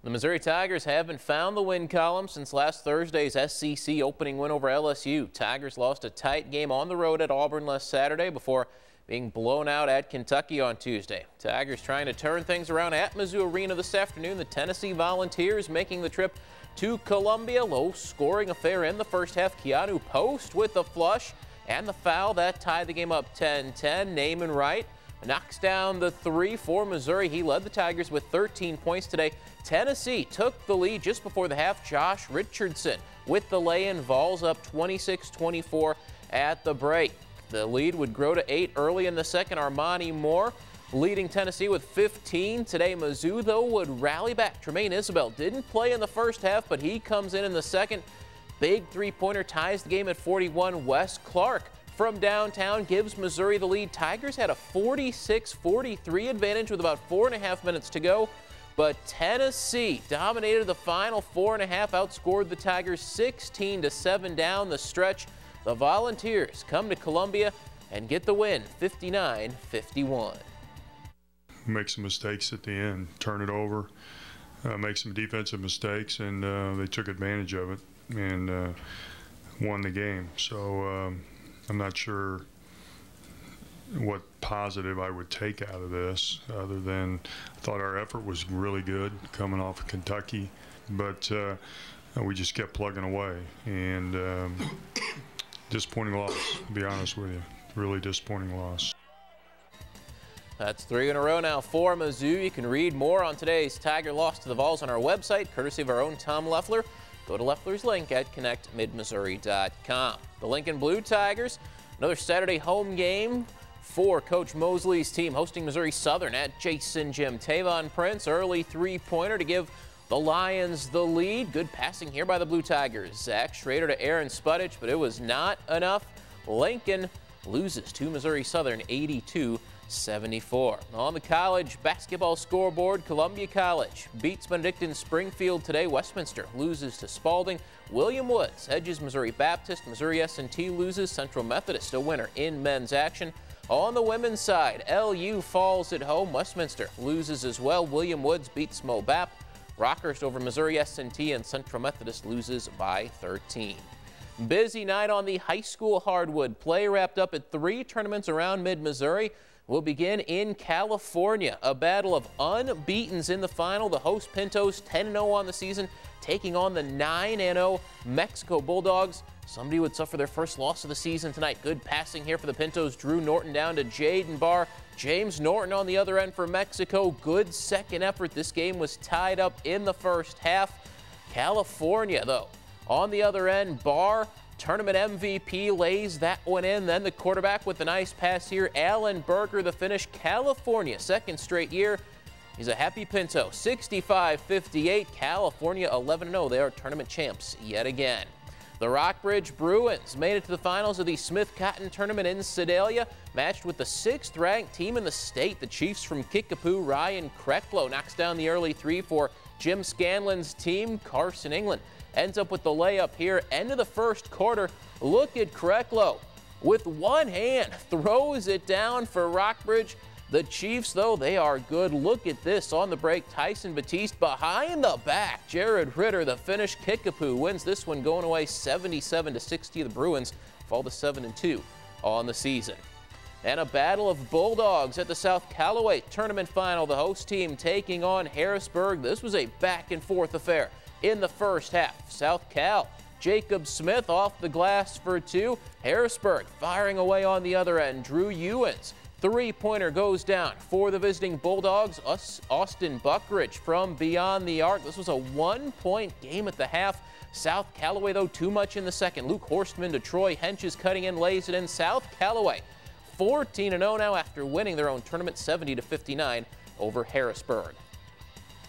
The Missouri Tigers haven't found the win column since last Thursday's SEC opening win over LSU. Tigers lost a tight game on the road at Auburn last Saturday before being blown out at Kentucky on Tuesday. Tigers trying to turn things around at Mizzou Arena this afternoon. The Tennessee Volunteers making the trip to Columbia. Low-scoring affair in the first half. Keanu Post with the flush and the foul that tied the game up 10-10. Naaman Wright knocks down the three for Missouri. He led the Tigers with 13 points today. Tennessee took the lead just before the half. Josh Richardson with the lay-in. Vols up 26-24 at the break. The lead would grow to 8 early in the second. Armani Moore leading Tennessee with 15. Today, Mizzou, though, would rally back. Tremaine Isabel didn't play in the first half, but he comes in the second. Big three-pointer ties the game at 41. Wes Clark from downtown gives Missouri the lead. Tigers had a 46-43 advantage with about 4.5 minutes to go, but Tennessee dominated the final 4.5, outscored the Tigers 16-7 down the stretch. The Volunteers come to Columbia and get the win 59-51. Make some mistakes at the end, turn it over, make some defensive mistakes, and they took advantage of it and won the game. So I'm not sure what positive I would take out of this, other than I thought our effort was really good coming off of Kentucky, but we just kept plugging away, and disappointing loss, to be honest with you. Really disappointing loss. That's 3 in a row now for Mizzou. You can read more on today's Tiger loss to the Vols on our website, courtesy of our own Tom Leffler. Go to Leffler's link at connectmidmissouri.com. The Lincoln Blue Tigers, another Saturday home game for Coach Mosley's team, hosting Missouri Southern at Jason Gym. Tavon Prince, early three-pointer to give the Lions the lead. Good passing here by the Blue Tigers. Zach Schrader to Aaron Spudich, but it was not enough. Lincoln loses to Missouri Southern 82-74. On the college basketball scoreboard, Columbia College beats Benedictine Springfield today. Westminster loses to Spalding. William Woods edges Missouri Baptist. Missouri S&T loses. Central Methodist a winner in men's action. On the women's side, LU falls at home. Westminster loses as well. William Woods beats Mobap. Rockhurst over Missouri S&T, and Central Methodist loses by 13. Busy night on the high school hardwood. Play wrapped up at 3 tournaments around mid-Missouri. We'll begin in California. A battle of unbeatens in the final. The host Pintos 10-0 on the season, taking on the 9-0 Mexico Bulldogs. Somebody would suffer their first loss of the season tonight. Good passing here for the Pintos. Drew Norton down to Jaden Barr. James Norton on the other end for Mexico. Good second effort. This game was tied up in the first half. California, though, on the other end, Barr, tournament MVP, lays that one in. Then the quarterback with the nice pass here, Alan Berger, the finish. California, second straight year. He's a happy Pinto. 65-58. California 11-0. They are tournament champs yet again. The Rockbridge Bruins made it to the finals of the Smith-Cotton tournament in Sedalia, matched with the 6th-ranked team in the state. The Chiefs from Kickapoo, Ryan Krecklow knocks down the early three for Jim Scanlon's team. Carson England ends up with the layup here. End of the first quarter. Look at Krecklow. With one hand, throws it down for Rockbridge. The Chiefs, though, they are good. Look at this on the break. Tyson Batiste behind the back. Jared Ritter, the finish. Kickapoo wins this one, going away 77-60. The Bruins fall to 7-2 on the season. And a battle of Bulldogs at the South Callaway tournament final. The host team taking on Harrisburg. This was a back-and-forth affair in the first half. South Cal, Jacob Smith off the glass for 2. Harrisburg firing away on the other end. Drew Ewens. Three-pointer goes down for the visiting Bulldogs. Austin Buckridge from beyond the arc. This was a 1-point game at the half. South Callaway, though, too much in the second. Luke Horstman to Troy Henches cutting in, lays it in. South Callaway 14-0 now after winning their own tournament 70-59 over Harrisburg.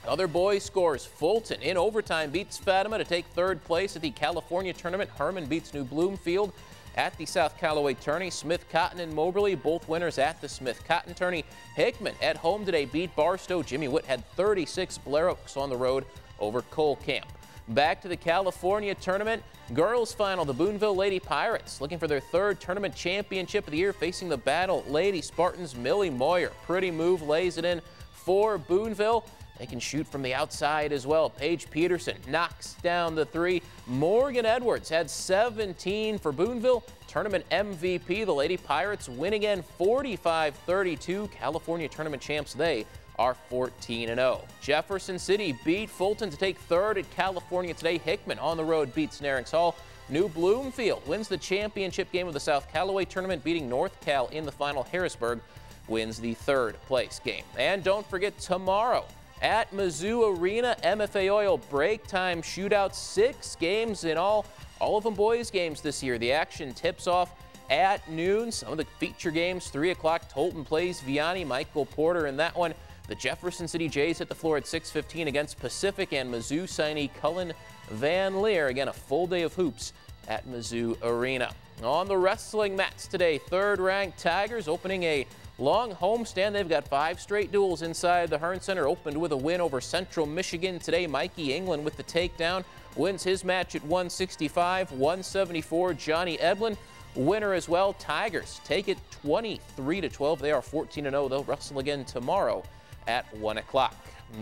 Other boys scores. Fulton in overtime beats Fatima to take 3rd place at the California tournament. Herman beats New Bloomfield at the South Callaway tourney. Smith-Cotton and Moberly, both winners at the Smith-Cotton tourney. Hickman at home today beat Barstow. Jimmy Witt had 36. Blair Oaks on the road over Cole Camp. Back to the California tournament. Girls final, the Boonville Lady Pirates looking for their 3rd tournament championship of the year, facing the Battle Lady Spartans. Millie Moyer, pretty move, lays it in for Boonville. They can shoot from the outside as well. Paige Peterson knocks down the three. Morgan Edwards had 17 for Boonville. Tournament MVP, the Lady Pirates win again 45-32. California tournament champs, they are 14-0. Jefferson City beat Fulton to take third at California today. Hickman on the road beats Narings Hall. New Bloomfield wins the championship game of the South Callaway tournament, beating North Cal in the final. Harrisburg wins the third place game. And don't forget tomorrow at Mizzou Arena, MFA Oil break time shootout, 6 games in all of them boys games this year. The action tips off at noon. Some of the feature games, 3 o'clock, Tolton plays Vianney, Michael Porter in that one. The Jefferson City Jays hit the floor at 6:15 against Pacific, and Mizzou signee Cullen Van Leer. Again, a full day of hoops at Mizzou Arena. On the wrestling mats today, third-ranked Tigers opening a long homestand. They've got 5 straight duels inside the Hearn Center. Opened with a win over Central Michigan today. Mikey England with the takedown wins his match at 165-174. Johnny Edlin, winner as well. Tigers take it 23-12. They are 14-0. They'll wrestle again tomorrow at 1 o'clock.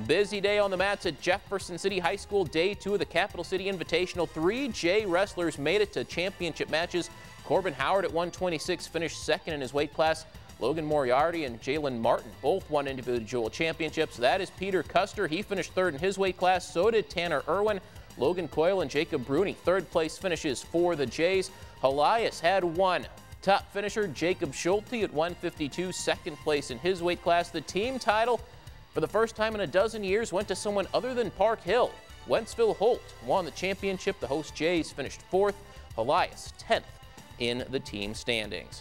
Busy day on the mats at Jefferson City High School. Day 2 of the Capital City Invitational. 3 J wrestlers made it to championship matches. Corbin Howard at 126 finished second in his weight class. Logan Moriarty and Jalen Martin both won individual championships. That is Peter Custer. He finished third in his weight class. So did Tanner Irwin. Logan Coyle and Jacob Bruni, third place finishes for the Jays. Elias had 1 top finisher, Jacob Schulte at 152, second place in his weight class. The team title, for the first time in a dozen years, went to someone other than Park Hill. Wentzville Holt won the championship. The host Jays finished 4th. Elias 10th in the team standings.